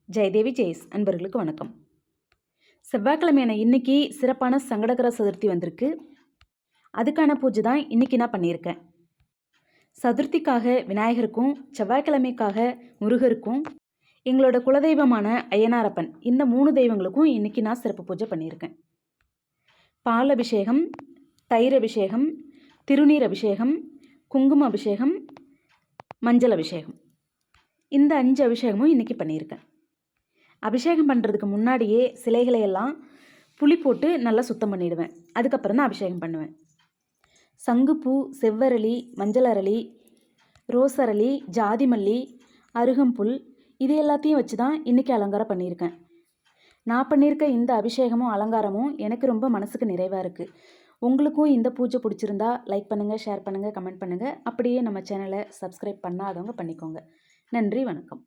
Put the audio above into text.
ஜெயதேவி ஜெயஸ் அன்பர்களுக்கு வணக்கம். செவ்வாய்க்கிழமையான இன்னைக்கு சிறப்பான சங்கடகர சதுர்த்தி வந்திருக்கு. அதுக்கான பூஜை தான் இன்னைக்கு நான் பண்ணியிருக்கேன். சதுர்த்திக்காக விநாயகருக்கும் செவ்வாய்க்கிழமைக்காக முருகருக்கும் எங்களோட குலதெய்வமான ஐயனாரப்பன் இந்த 3 தெய்வங்களுக்கும் இன்னைக்கு நான் சிறப்பு பூஜை பண்ணியிருக்கேன். பால் அபிஷேகம், தயிர் அபிஷேகம், திருநீர் அபிஷேகம், குங்கும அபிஷேகம், மஞ்சள் அபிஷேகம், இந்த 5 அபிஷேகமும் இன்னைக்கு பண்ணியிருக்கேன். அபிஷேகம் பண்ணுறதுக்கு முன்னாடியே சிலைகளை எல்லாம் புளி போட்டு நல்லா சுத்தம் பண்ணிடுவேன். அதுக்கப்புறம் தான் அபிஷேகம் பண்ணுவேன். சங்குப்பூ, செவ்வரளி, மஞ்சள் அரளி, ரோஸ் அரளி, ஜாதி மல்லி, அருகம்புல் இது எல்லாத்தையும் வச்சு தான் இன்றைக்கி அலங்காரம் பண்ணியிருக்கேன். நான் பண்ணியிருக்க இந்த அபிஷேகமும் அலங்காரமும் எனக்கு ரொம்ப மனசுக்கு நிறைவாக இருக்குது. உங்களுக்கும் இந்த பூஜை பிடிச்சிருந்தா லைக் பண்ணுங்கள், ஷேர் பண்ணுங்கள், கமெண்ட் பண்ணுங்கள். அப்படியே நம்ம சேனலை சப்ஸ்கிரைப் பண்ணாதவங்க பண்ணிக்கோங்க. நன்றி, வணக்கம்.